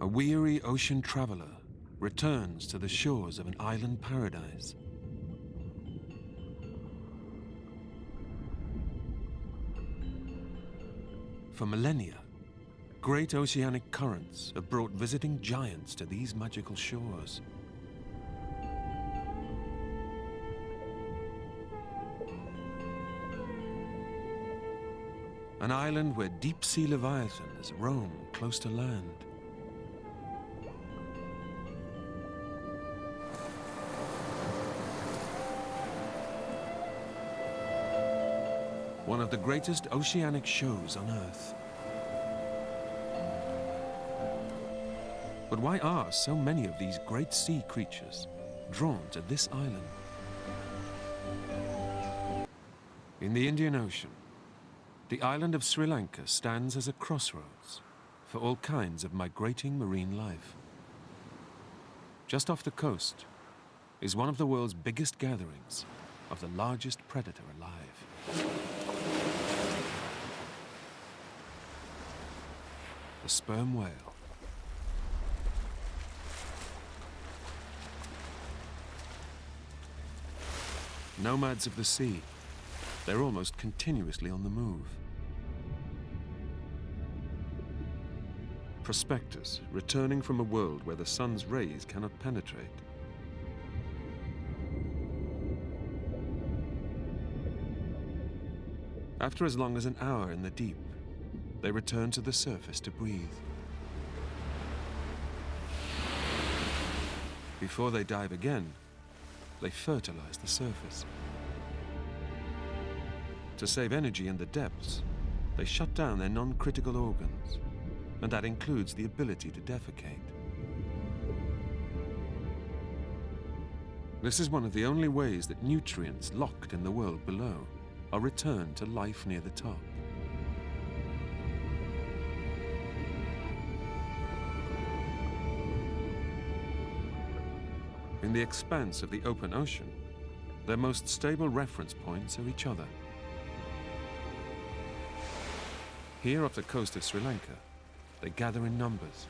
A weary ocean traveler returns to the shores of an island paradise. For millennia, great oceanic currents have brought visiting giants to these magical shores. An island where deep-sea leviathans roam close to land. One of the greatest oceanic shows on Earth. But why are so many of these great sea creatures drawn to this island? In the Indian Ocean, the island of Sri Lanka stands as a crossroads for all kinds of migrating marine life. Just off the coast is one of the world's biggest gatherings of the largest predator alive. The sperm whale. Nomads of the sea, they're almost continuously on the move. Prospectors returning from a world where the sun's rays cannot penetrate. After as long as an hour in the deep, they return to the surface to breathe. Before they dive again, they fertilize the surface. To save energy in the depths, they shut down their non-critical organs, and that includes the ability to defecate. This is one of the only ways that nutrients locked in the world below are returned to life near the top. In the expanse of the open ocean, their most stable reference points are each other. Here off the coast of Sri Lanka, they gather in numbers.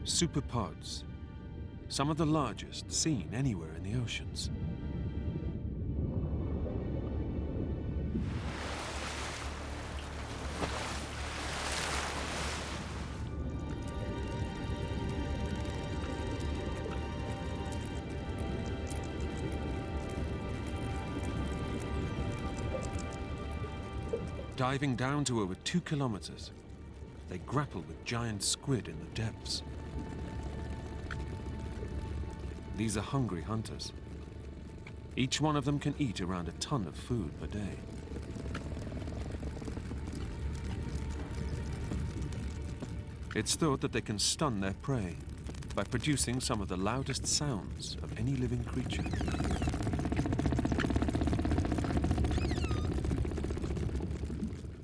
Superpods, some of the largest seen anywhere in the oceans. Diving down to over 2 kilometers, they grapple with giant squid in the depths. These are hungry hunters. Each one of them can eat around a ton of food per day. It's thought that they can stun their prey by producing some of the loudest sounds of any living creature.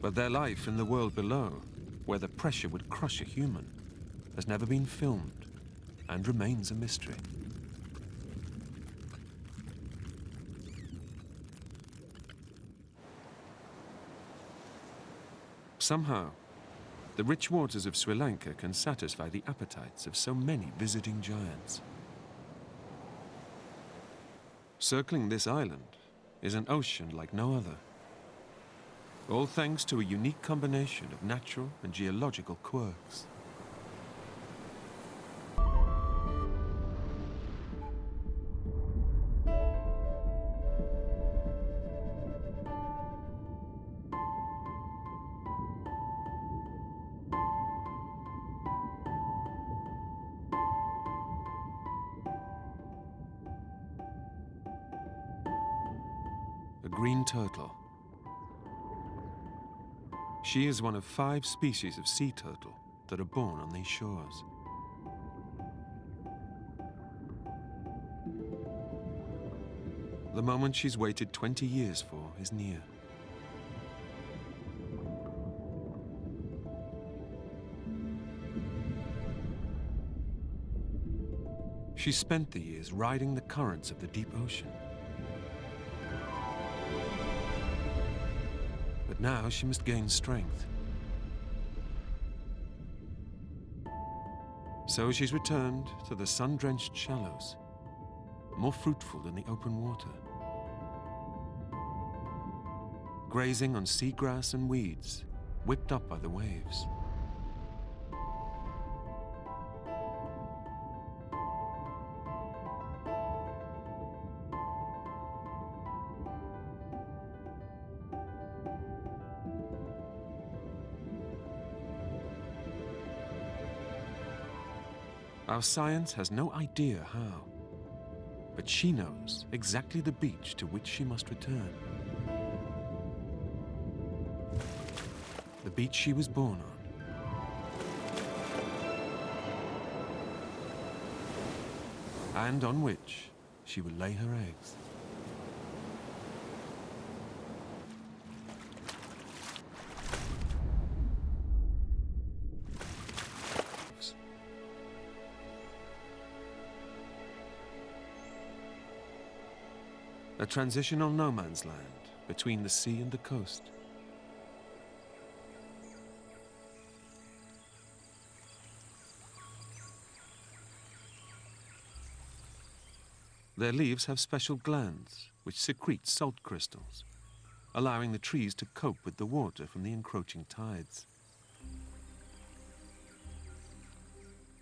But their life in the world below, where the pressure would crush a human, has never been filmed and remains a mystery. Somehow, the rich waters of Sri Lanka can satisfy the appetites of so many visiting giants. Circling this island is an ocean like no other, all thanks to a unique combination of natural and geological quirks. A green turtle. She is one of 5 species of sea turtle that are born on these shores. The moment she's waited 20 years for is near. She spent the years riding the currents of the deep ocean. But now she must gain strength. So she's returned to the sun-drenched shallows, more fruitful than the open water. Grazing on seagrass and weeds, whipped up by the waves. Our science has no idea how, but she knows exactly the beach to which she must return. The beach she was born on, and on which she will lay her eggs. A transitional no man's land between the sea and the coast. Their leaves have special glands which secrete salt crystals, allowing the trees to cope with the water from the encroaching tides.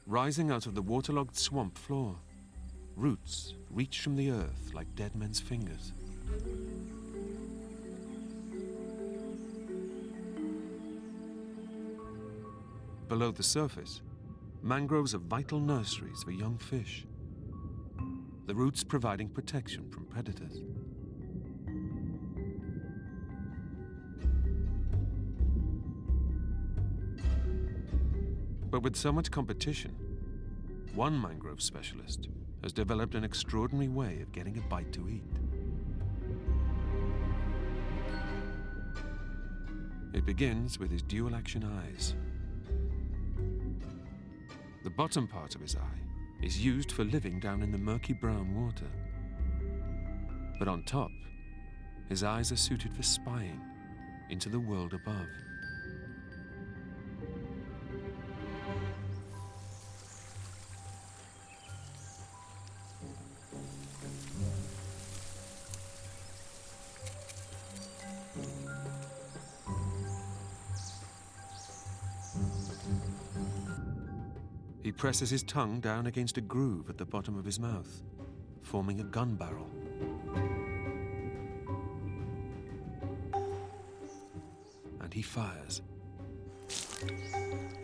Rising out of the waterlogged swamp floor, roots reach from the earth like dead men's fingers. Below the surface, mangroves are vital nurseries for young fish, the roots providing protection from predators. But with so much competition, one mangrove specialist has developed an extraordinary way of getting a bite to eat. It begins with his dual-action eyes. The bottom part of his eye is used for living down in the murky brown water. But on top, his eyes are suited for spying into the world above. He presses his tongue down against a groove at the bottom of his mouth, forming a gun barrel. And he fires.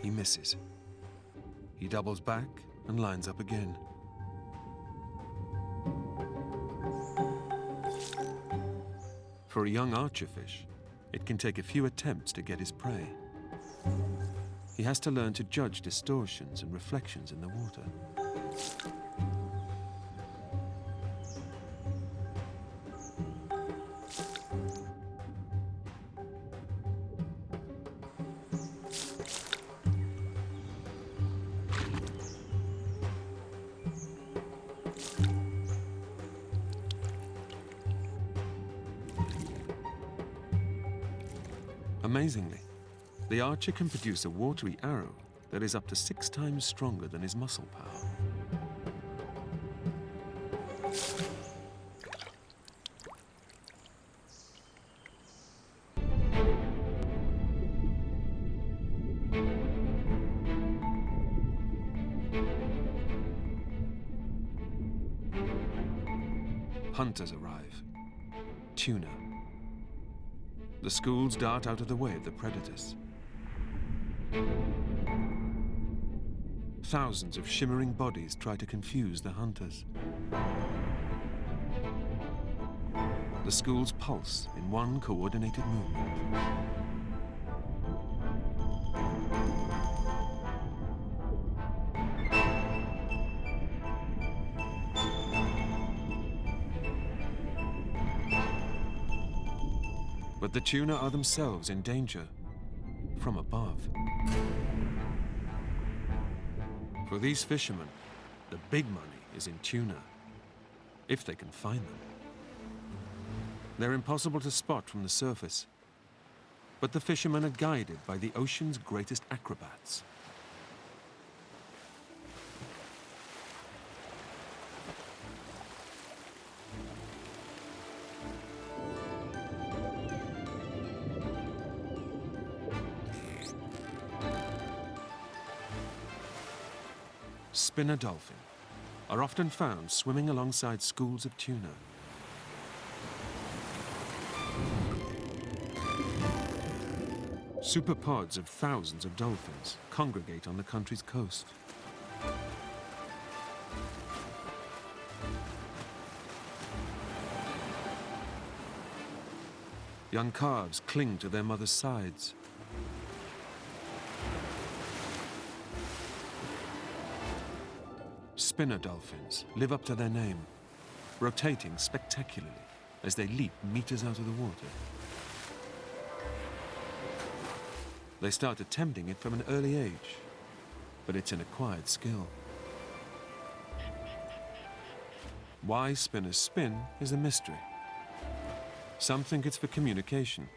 He misses. He doubles back and lines up again. For a young archerfish, it can take a few attempts to get his prey. He has to learn to judge distortions and reflections in the water. Amazingly, the archer can produce a watery arrow that is up to 6 times stronger than his muscle power. Hunters arrive. Tuna. The schools dart out of the way of the predators. Thousands of shimmering bodies try to confuse the hunters. The schools pulse in one coordinated movement. But the tuna are themselves in danger from above. For these fishermen, the big money is in tuna, if they can find them. They're impossible to spot from the surface, but the fishermen are guided by the ocean's greatest acrobats. Spinner dolphin are often found swimming alongside schools of tuna. Superpods of thousands of dolphins congregate on the country's coast. Young calves cling to their mother's sides. Spinner dolphins live up to their name, rotating spectacularly as they leap meters out of the water. They start attempting it from an early age, but it's an acquired skill. Why spinners spin is a mystery. Some think it's for communication.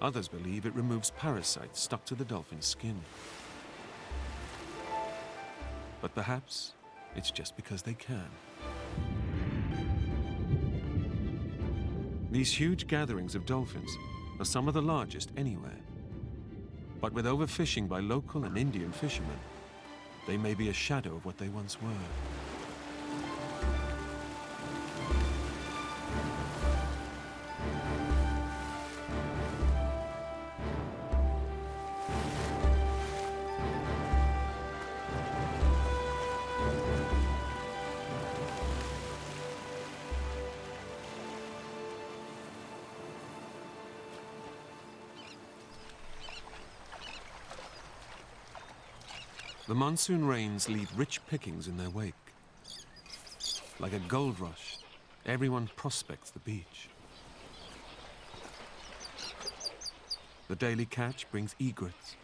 Others believe it removes parasites stuck to the dolphin's skin. But perhaps it's just because they can. These huge gatherings of dolphins are some of the largest anywhere. But with overfishing by local and Indian fishermen, they may be a shadow of what they once were. The monsoon rains leave rich pickings in their wake. Like a gold rush, everyone prospects the beach. The daily catch brings egrets.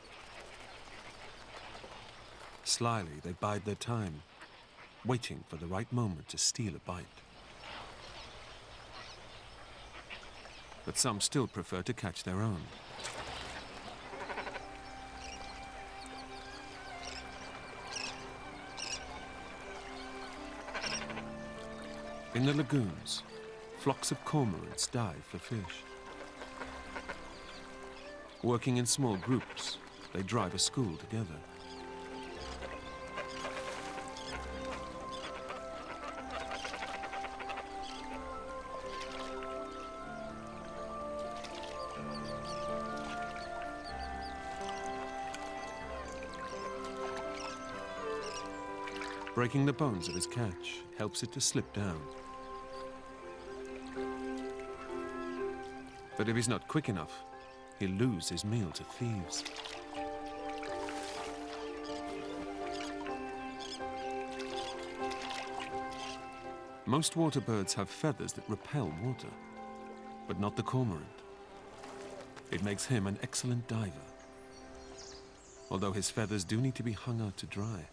Slyly, they bide their time, waiting for the right moment to steal a bite. But some still prefer to catch their own. In the lagoons, flocks of cormorants dive for fish. Working in small groups, they drive a school together. Breaking the bones of his catch helps it to slip down. But if he's not quick enough, he'll lose his meal to thieves. Most water birds have feathers that repel water, but not the cormorant. It makes him an excellent diver, although his feathers do need to be hung out to dry.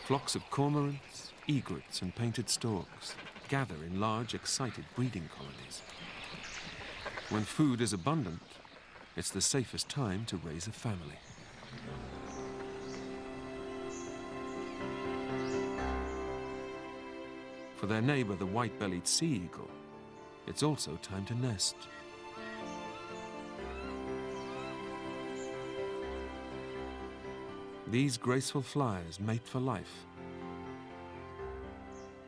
Flocks of cormorants, egrets, and painted storks gather in large, excited breeding colonies. When food is abundant, it's the safest time to raise a family. For their neighbor, the white-bellied sea eagle, it's also time to nest. These graceful flyers mate for life.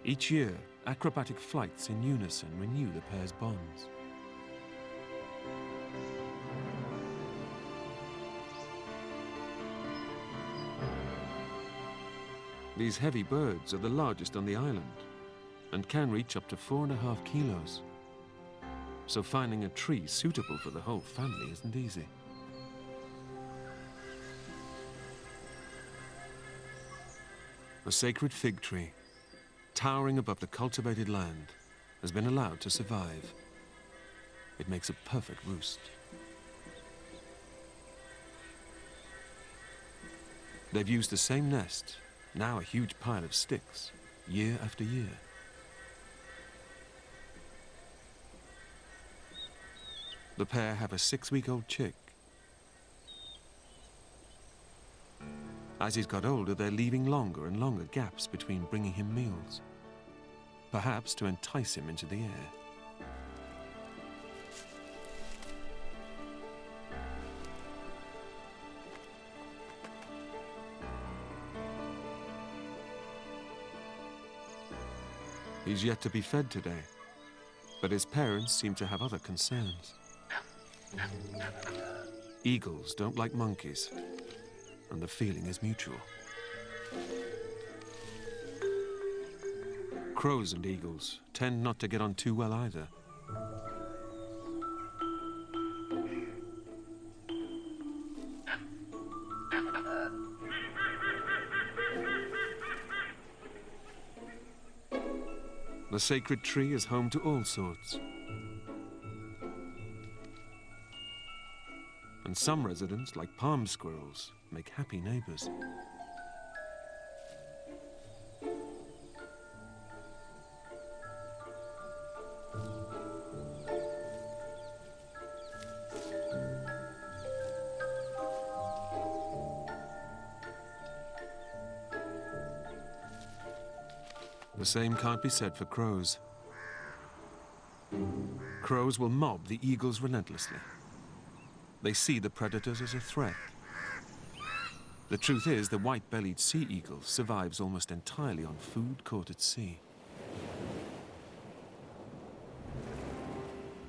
Each year, acrobatic flights in unison renew the pair's bonds. These heavy birds are the largest on the island and can reach up to 4.5 kilos. So finding a tree suitable for the whole family isn't easy. A sacred fig tree, towering above the cultivated land, has been allowed to survive. It makes a perfect roost. They've used the same nest, now a huge pile of sticks, year after year. The pair have a 6-week-old chick. As he's got older, they're leaving longer and longer gaps between bringing him meals, perhaps to entice him into the air. He's yet to be fed today, but his parents seem to have other concerns. Eagles don't like monkeys, and the feeling is mutual. Crows and eagles tend not to get on too well either. The sacred tree is home to all sorts. And some residents, like palm squirrels, make happy neighbors. The same can't be said for crows. Crows will mob the eagles relentlessly. They see the predators as a threat. The truth is, the white-bellied sea eagle survives almost entirely on food caught at sea.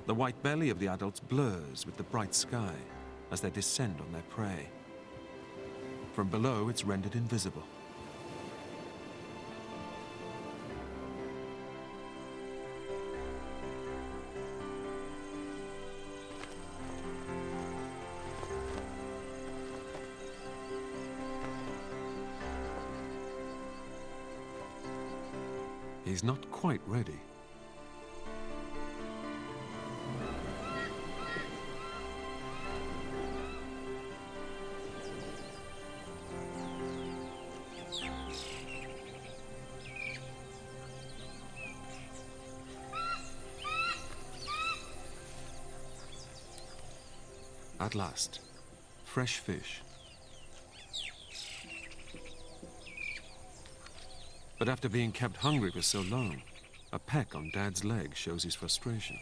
The white belly of the adults blurs with the bright sky as they descend on their prey. From below, it's rendered invisible. He's not quite ready. At last, fresh fish. But after being kept hungry for so long, a peck on Dad's leg shows his frustration.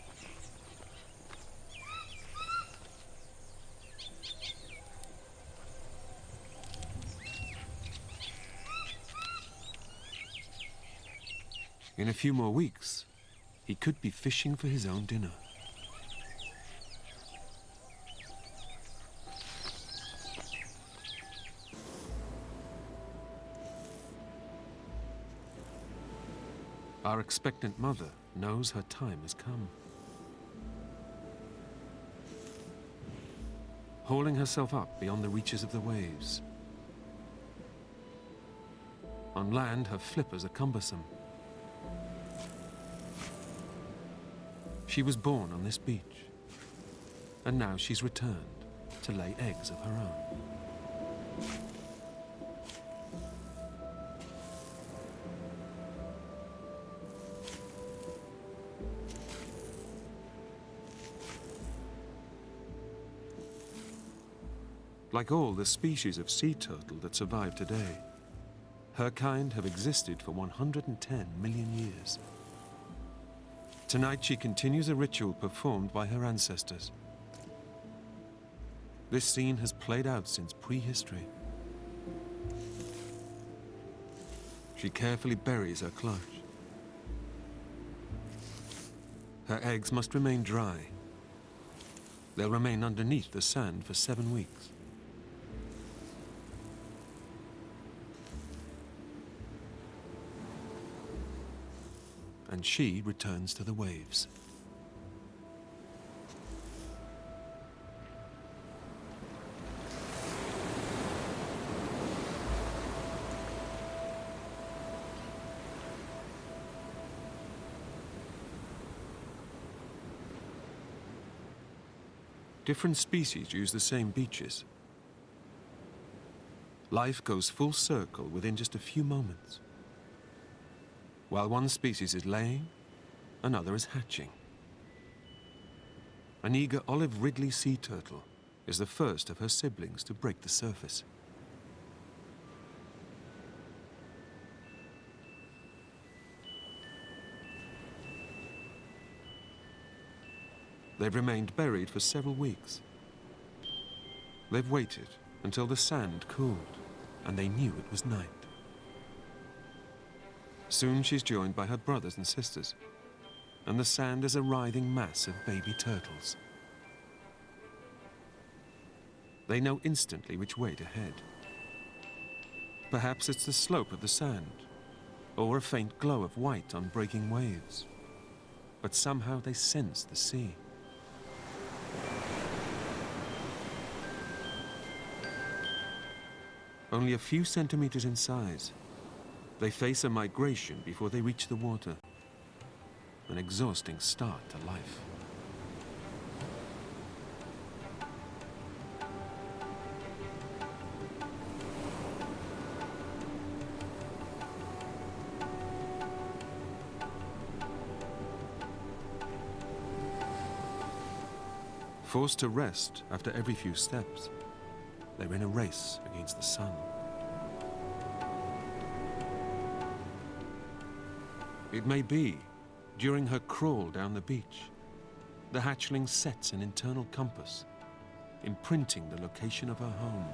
In a few more weeks, he could be fishing for his own dinner. Our expectant mother knows her time has come. Hauling herself up beyond the reaches of the waves. On land, her flippers are cumbersome. She was born on this beach, and now she's returned to lay eggs of her own. Like all the species of sea turtle that survive today, her kind have existed for 110 million years. Tonight she continues a ritual performed by her ancestors. This scene has played out since prehistory. She carefully buries her clutch. Her eggs must remain dry. They'll remain underneath the sand for 7 weeks. And she returns to the waves. Different species use the same beaches. Life goes full circle within just a few moments. While one species is laying, another is hatching. An eager olive ridley sea turtle is the first of her siblings to break the surface. They've remained buried for several weeks. They've waited until the sand cooled, and they knew it was night. Soon she's joined by her brothers and sisters, and the sand is a writhing mass of baby turtles. They know instantly which way to head. Perhaps it's the slope of the sand, or a faint glow of white on breaking waves. But somehow they sense the sea. Only a few centimeters in size, they face a migration before they reach the water. An exhausting start to life. Forced to rest after every few steps, they're in a race against the sun. It may be, during her crawl down the beach, the hatchling sets an internal compass, imprinting the location of her home.